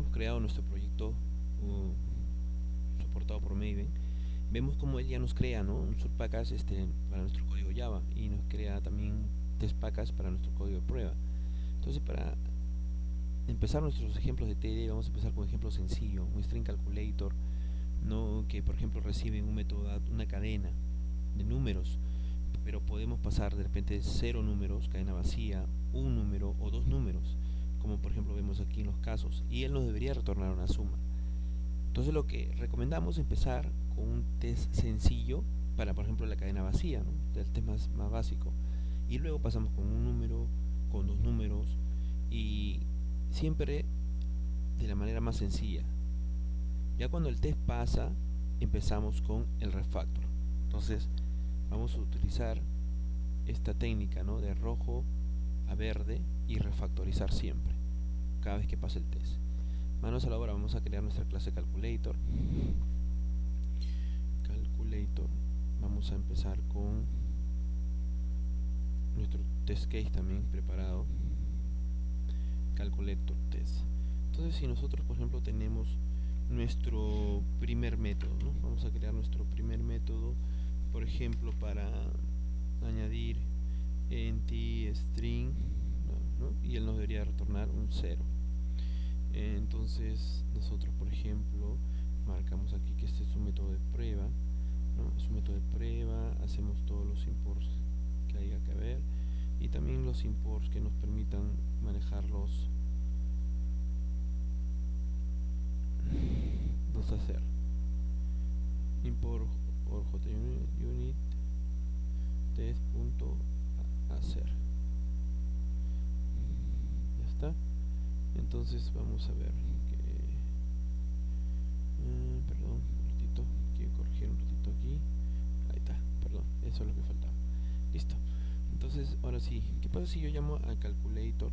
hemos creado nuestro proyecto soportado por Maven, vemos como él ya nos crea, ¿no?, un subpackage para nuestro código Java, y nos crea también test package para nuestro código de prueba. Entonces, para empezar nuestros ejemplos de TD, vamos a empezar con un ejemplo sencillo, un string calculator, ¿no?, que por ejemplo recibe un método, una cadena de números, pero podemos pasar de repente 0 números, cadena vacía, un número o 2 números, como por ejemplo vemos aquí en los casos, y él nos debería retornar una suma. Entonces lo que recomendamos es empezar con un test sencillo para, por ejemplo, la cadena vacía, ¿no?, el test más básico, y luego pasamos con un número, con 2 números, y siempre de la manera más sencilla. Ya cuando el test pasa, empezamos con el refactor. Entonces vamos a utilizar esta técnica, ¿no?, de rojo a verde y refactorizar siempre cada vez que pase el test. Manos a la obra, vamos a crear nuestra clase calculator. Vamos a empezar con nuestro test case también preparado, calculator test. Entonces, si nosotros por ejemplo tenemos nuestro primer método, ¿no?, vamos a crear nuestro primer método, por ejemplo, para añadir empty string, ¿no?, y él nos debería retornar un 0. Entonces nosotros, por ejemplo, marcamos aquí que este es un método de prueba, ¿no?, es un método de prueba, hacemos todos los imports que haya que haber, y también los imports que nos permitan manejarlos, vamos a hacer import or junit test.hacer. Ya está. Entonces vamos a ver que perdón, un ratito, quiero corregir un ratito aquí. Ahí está, perdón, eso es lo que faltaba. Listo. Entonces, ahora sí, ¿qué pasa si yo llamo a calculator,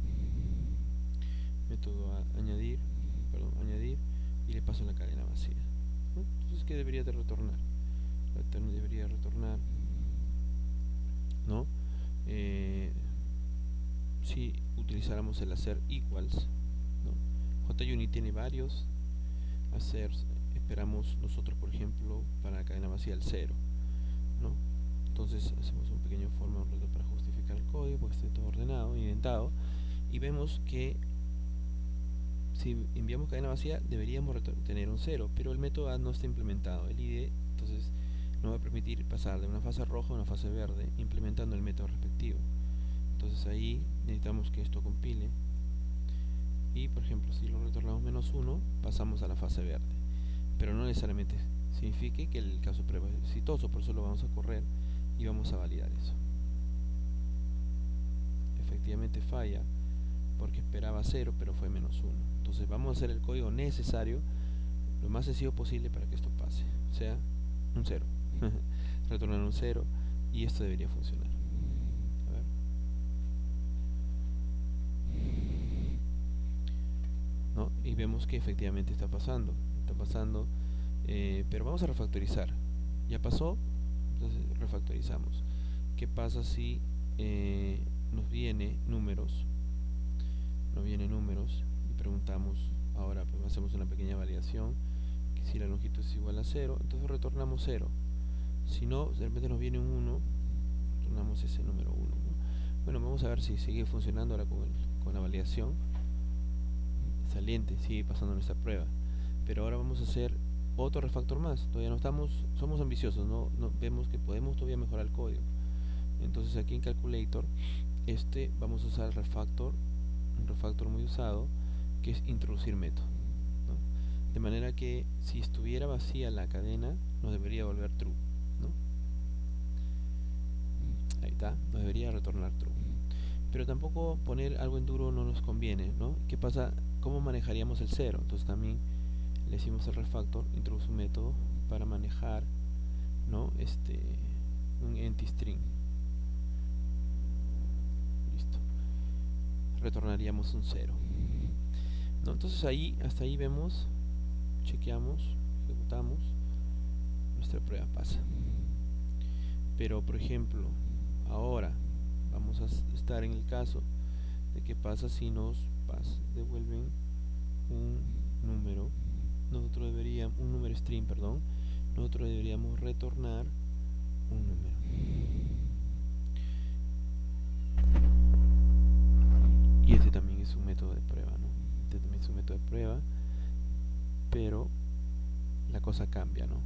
método añadir, y le paso la cadena vacía, ¿no? Entonces, ¿qué debería de retornar? Debería retornar, ¿no?, si utilizáramos el hacer equals, ¿no? JUnit tiene varios hacer, esperamos nosotros, por ejemplo, para la cadena vacía el 0, ¿no? Entonces hacemos un pequeño for para justificar el código, porque esté todo ordenado, indentado, y vemos que si enviamos cadena vacía deberíamos tener un 0, pero el método add no está implementado, el IDE, entonces no va a permitir pasar de una fase roja a una fase verde implementando el método respectivo. Entonces ahí necesitamos que esto compile, y por ejemplo si lo retornamos -1, pasamos a la fase verde, pero no necesariamente signifique que el caso de prueba es exitoso, por eso lo vamos a correr y vamos a validar eso. Efectivamente falla porque esperaba 0 pero fue -1. Entonces vamos a hacer el código necesario lo más sencillo posible para que esto pase, o sea, un 0. Retornar un 0, y esto debería funcionar. A ver. ¿No? Y vemos que efectivamente está pasando, pero vamos a refactorizar. Ya pasó, entonces refactorizamos. ¿Qué pasa si nos viene números? Y preguntamos, ahora pues hacemos una pequeña validación, que si la longitud es igual a 0, entonces retornamos 0. Si no, de repente nos viene un 1, retornamos ese número 1, ¿no? Bueno, vamos a ver si sigue funcionando ahora con la validación saliente, sigue pasando nuestra prueba. Pero ahora vamos a hacer otro refactor más. Todavía no somos ambiciosos, no vemos que podemos todavía mejorar el código. Entonces aquí en calculator vamos a usar un refactor muy usado, que es introducir método, ¿no? De manera que si estuviera vacía la cadena nos debería volver true, ¿no? Ahí está, nos debería retornar true. Pero tampoco poner algo en duro no nos conviene, ¿no? ¿Qué pasa? ¿Cómo manejaríamos el 0? Entonces también le decimos al refactor, introduce un método para manejar, ¿no?, un empty string. Listo. Retornaríamos un 0, ¿no? Entonces ahí, hasta ahí vemos, chequeamos, ejecutamos, nuestra prueba pasa. Pero por ejemplo, ahora vamos a estar en el caso de qué pasa si nos devuelven un número, un número string, perdón, nosotros deberíamos retornar un número. Y este también es un método de prueba, ¿no? Este también es un método de prueba, pero la cosa cambia, ¿no?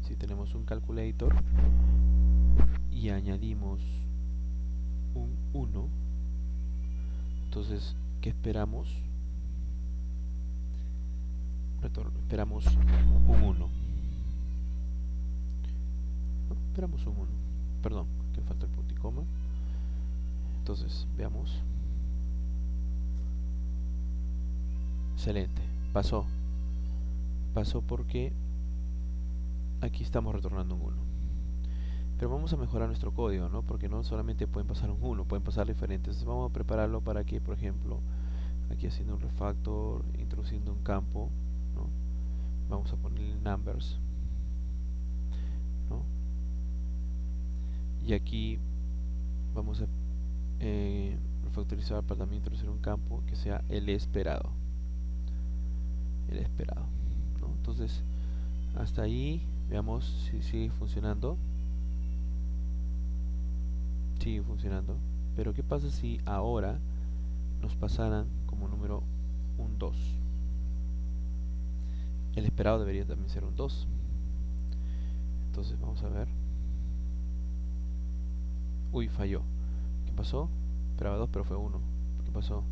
Si tenemos un calculator y añadimos un 1, entonces, ¿qué esperamos? Esperamos un 1. ¿No? Esperamos un 1. Perdón, que falta el punto y coma. Entonces, veamos. Excelente, pasó porque aquí estamos retornando un 1. Pero vamos a mejorar nuestro código, ¿no? Porque no solamente pueden pasar un 1, pueden pasar diferentes. Entonces vamos a prepararlo para que, por ejemplo, aquí haciendo un refactor, introduciendo un campo, ¿no? Vamos a ponerle numbers, ¿no? Y aquí vamos a refactorizar para también introducir un campo que sea el esperado. ¿No? Entonces, hasta ahí, veamos si sigue funcionando. Sigue funcionando. Pero ¿qué pasa si ahora nos pasaran como número un 2? El esperado debería también ser un 2. Entonces vamos a ver. Uy, falló. ¿Qué pasó? Esperaba 2 pero fue 1. ¿Qué pasó?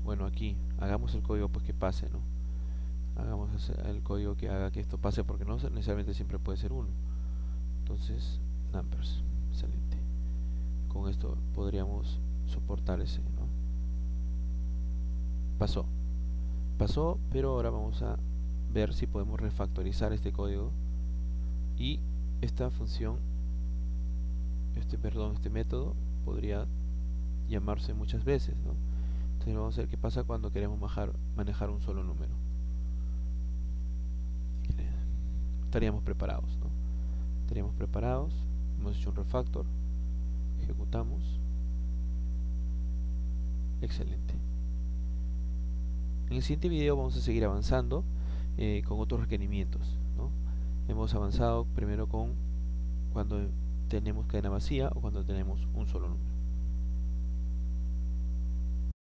Bueno, aquí hagamos el código pues que pase, ¿no? Hagamos el código que haga que esto pase, porque no necesariamente siempre puede ser 1. Entonces, numbers, excelente. Con esto podríamos soportar ese, ¿no? Pasó, pero ahora vamos a ver si podemos refactorizar este código y esta función, este método podría llamarse muchas veces, ¿no? Entonces vamos a ver qué pasa cuando queremos manejar un solo número. Estaríamos preparados, ¿no? Estaríamos preparados, hemos hecho un refactor, ejecutamos, excelente. En el siguiente video vamos a seguir avanzando con otros requerimientos, ¿no? Hemos avanzado primero con cuando tenemos cadena vacía o cuando tenemos un solo número.